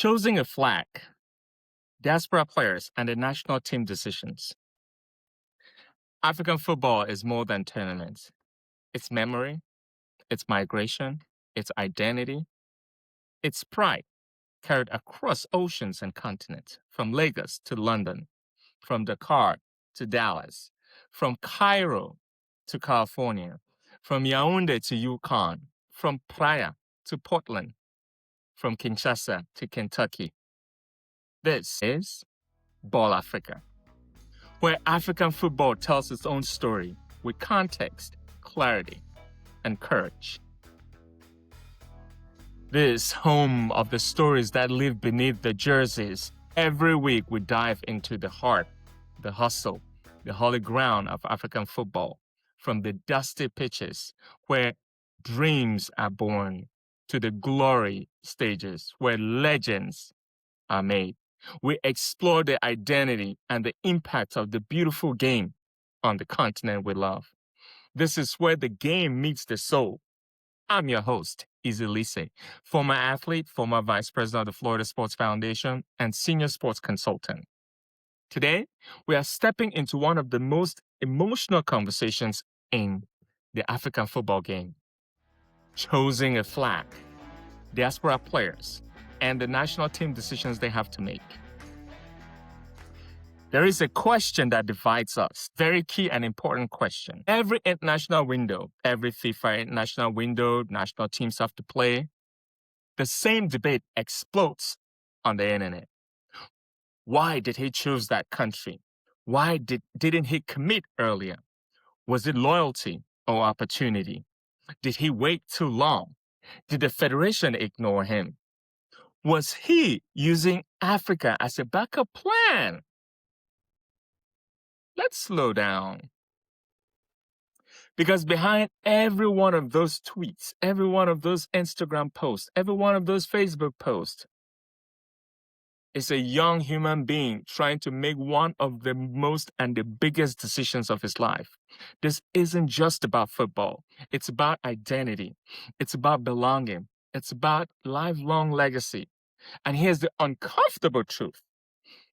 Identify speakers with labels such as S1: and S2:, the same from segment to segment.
S1: Choosing a flag, Diaspora players, and the national team decisions. African football is more than tournaments. It's memory, it's migration, it's identity, it's pride carried across oceans and continents, from Lagos to London, from Dakar to Dallas, from Cairo to California, from Yaoundé to Yukon, from Praia to Portland, from Kinshasa to Kentucky. This is BallAfrica, where African football tells its own story with context, clarity, and courage. This home of the stories that live beneath the jerseys. Every week we dive into the heart, the hustle, the holy ground of African football, from the dusty pitches where dreams are born to the glory stages where legends are made. We explore the identity and the impact of the beautiful game on the continent we love. This is where the game meets the soul. I'm your host, Izzy, former athlete, former vice president of the Florida Sports Foundation, and senior sports consultant. Today, we are stepping into one of the most emotional conversations in the African football game. Choosing a flag, diaspora players, and the national team decisions they have to make. There is a question that divides us, very key and important question. Every international window, every FIFA international window, national teams have to play, the same debate explodes on the internet. Why did he choose that country? Why didn't he commit earlier? Was it loyalty or opportunity? Did he wait too long? Did the federation ignore him? Was he using Africa as a backup plan? Let's slow down. Because behind every one of those tweets, every one of those Instagram posts, every one of those Facebook posts, is a young human being trying to make one of the most and the biggest decisions of his life. This isn't just about football. It's about identity. It's about belonging. It's about lifelong legacy. And here's the uncomfortable truth.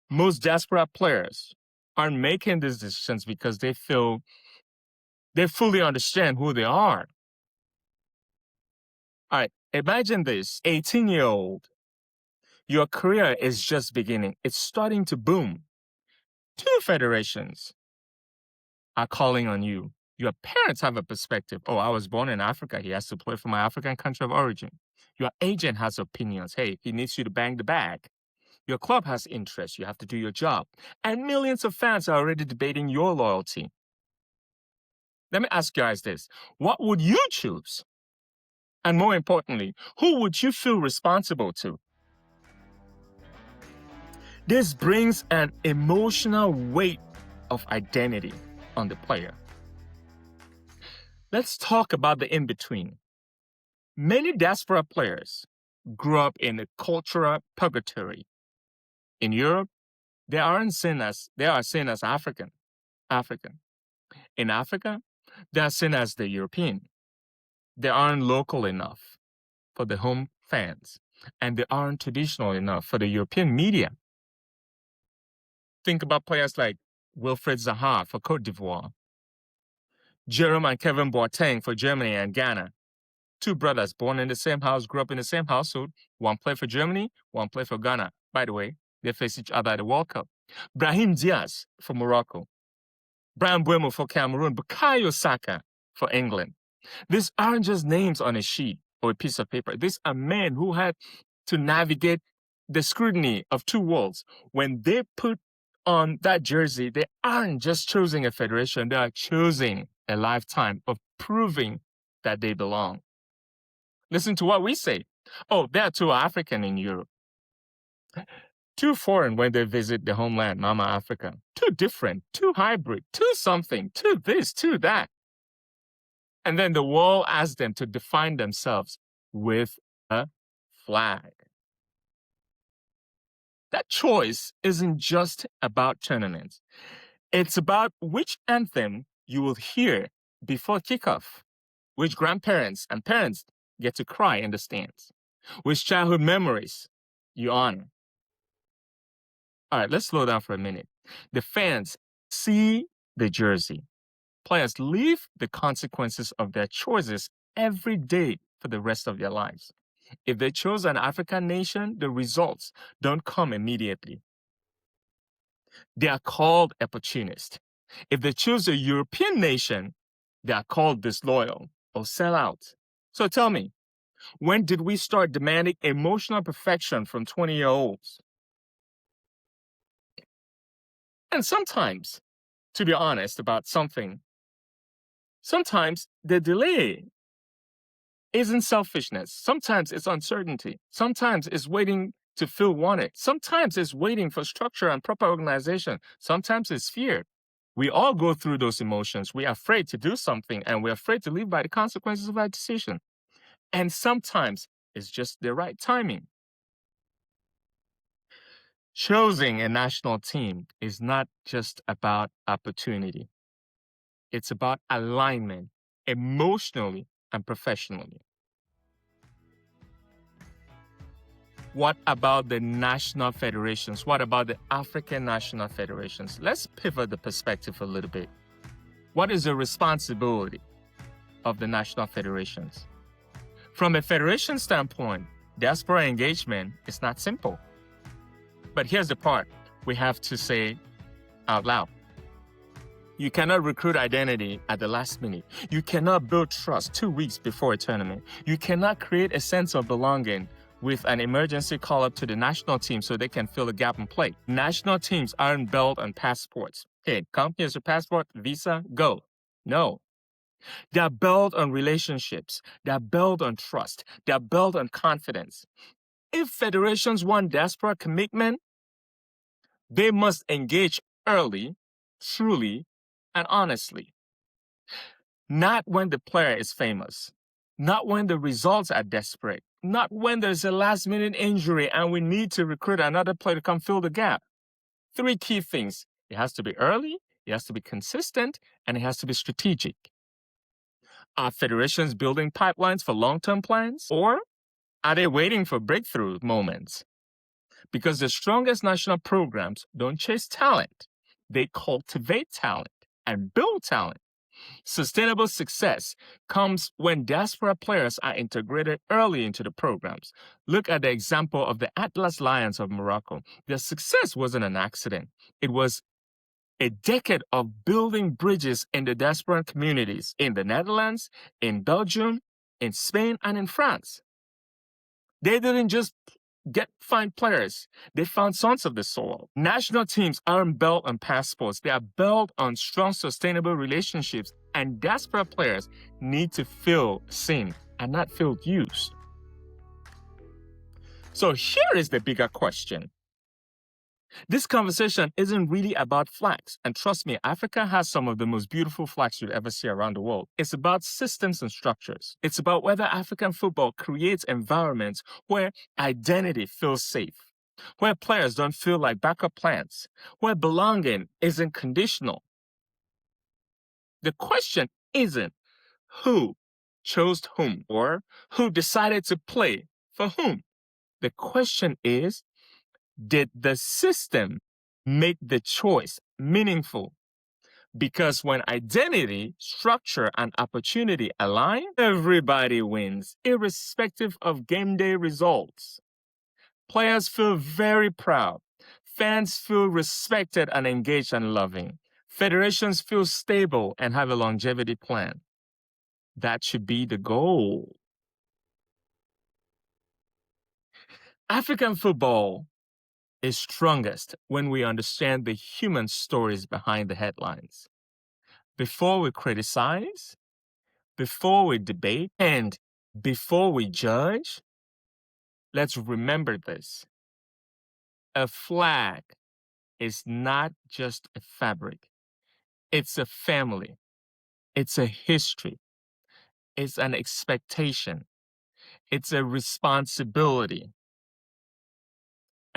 S1: Most diaspora players aren't making these decisions because they feel they fully understand who they are. All right, imagine this, 18-year-old. Your career is just beginning. It's starting to boom. 2 federations are calling on you. Your parents have a perspective. Oh, I was born in Africa. He has to play for my African country of origin. Your agent has opinions. Hey, he needs you to bang the bag. Your club has interests. You have to do your job. And millions of fans are already debating your loyalty. Let me ask you guys this. What would you choose? And more importantly, who would you feel responsible to? This brings an emotional weight of identity on the player. Let's talk about the in-between. Many diaspora players grew up in a cultural purgatory. In Europe, they are seen as African. In Africa, they are seen as the European. They aren't local enough for the home fans, and they aren't traditional enough for the European media. Think about players like Wilfried Zaha for Côte d'Ivoire, Jerome and Kevin Boateng for Germany and Ghana. 2 brothers born in the same house, grew up in the same household. One played for Germany, one played for Ghana. By the way, they face each other at the World Cup. Brahim Diaz for Morocco, Brian Mbeumo for Cameroon, Bukayo Saka for England. These aren't just names on a sheet or a piece of paper. These are men who had to navigate the scrutiny of 2 worlds. When they put on that jersey, they aren't just choosing a federation, they are choosing a lifetime of proving that they belong. Listen to what we say. Oh, they are too African in Europe. Too foreign when they visit the homeland, Mama Africa. Too different, too hybrid, too something, too this, too that. And then the world asks them to define themselves with a flag. That choice isn't just about tournaments. It's about which anthem you will hear before kickoff, which grandparents and parents get to cry in the stands, which childhood memories you honor. All right, let's slow down for a minute. The fans see the jersey. Players live the consequences of their choices every day for the rest of their lives. If they chose an African nation, the results don't come immediately. They are called opportunists. If they choose a European nation, they are called disloyal or sell out. So tell me, when did we start demanding emotional perfection from 20-year-olds? And sometimes, to be honest about something, sometimes the delay isn't selfishness. Sometimes it's uncertainty. Sometimes it's waiting to feel wanted. Sometimes it's waiting for structure and proper organization. Sometimes it's fear. We all go through those emotions. We are afraid to do something and we're afraid to live by the consequences of our decision. And sometimes it's just the right timing. Choosing a national team is not just about opportunity. It's about alignment, emotionally and professionally. What about the national federations? What about the African national federations? Let's pivot the perspective a little bit. What is the responsibility of the national federations? From a federation standpoint, diaspora engagement is not simple. But here's the part we have to say out loud. You cannot recruit identity at the last minute. You cannot build trust 2 weeks before a tournament. You cannot create a sense of belonging with an emergency call-up to the national team so they can fill the gap and play. National teams aren't built on passports. Hey, come here's your passport, visa, go. No. They're built on relationships. They're built on trust. They're built on confidence. If federations want diaspora commitment, they must engage early, truly, and honestly. Not when the player is famous. Not when the results are desperate. Not when there's a last-minute injury and we need to recruit another player to come fill the gap. 3 key things. It has to be early, it has to be consistent, and it has to be strategic. Are federations building pipelines for long-term plans? Or are they waiting for breakthrough moments? Because the strongest national programs don't chase talent. They cultivate talent and build talent. Sustainable success comes when diaspora players are integrated early into the programs. Look at the example of the Atlas Lions of Morocco. Their success wasn't an accident. It was a decade of building bridges in the diaspora communities in the Netherlands, in Belgium, in Spain, and in France. They didn't just find players. They found sons of the soil. National teams aren't built on passports. They are built on strong, sustainable relationships. And diaspora players need to feel seen and not feel used. So here is the bigger question. This conversation isn't really about flags. And trust me, Africa has some of the most beautiful flags you'll ever see around the world. It's about systems and structures. It's about whether African football creates environments where identity feels safe, where players don't feel like backup plans, where belonging isn't conditional. The question isn't who chose whom or who decided to play for whom. The question is, did the system make the choice meaningful? Because when identity, structure, and opportunity align, everybody wins, irrespective of game day results. Players feel very proud. Fans feel respected and engaged and loving. Federations feel stable and have a longevity plan. That should be the goal. African football is strongest when we understand the human stories behind the headlines. Before we criticize, before we debate, and before we judge, let's remember this. A flag is not just a fabric. It's a family. It's a history. It's an expectation. It's a responsibility.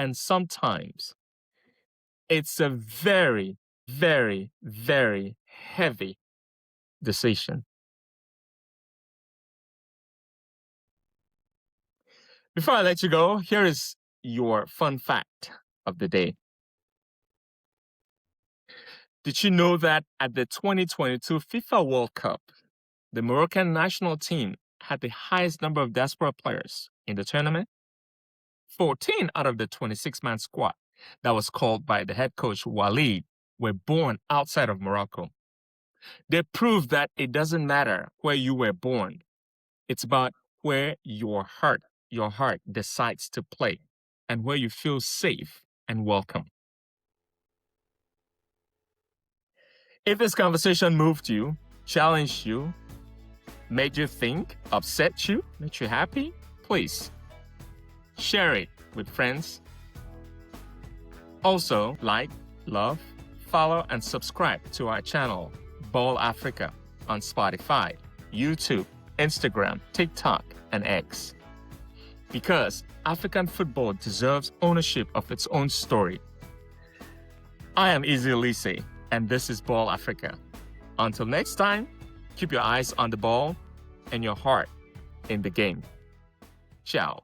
S1: And sometimes it's a very, very, very heavy decision. Before I let you go, here is your fun fact of the day. Did you know that at the 2022 FIFA World Cup, the Moroccan national team had the highest number of diaspora players in the tournament? 14 out of the 26-man squad that was called by the head coach Walid were born outside of Morocco. They proved that it doesn't matter where you were born. It's about where your heart decides to play and where you feel safe and welcome. If this conversation moved you, challenged you, made you think, upset you, made you happy, please share it with friends. Also, like, love, follow, and subscribe to our channel, BallAfrica, on Spotify, YouTube, Instagram, TikTok, and X. Because African football deserves ownership of its own story. I am Izzy Lise, and this is BallAfrica. Until next time, keep your eyes on the ball and your heart in the game. Ciao.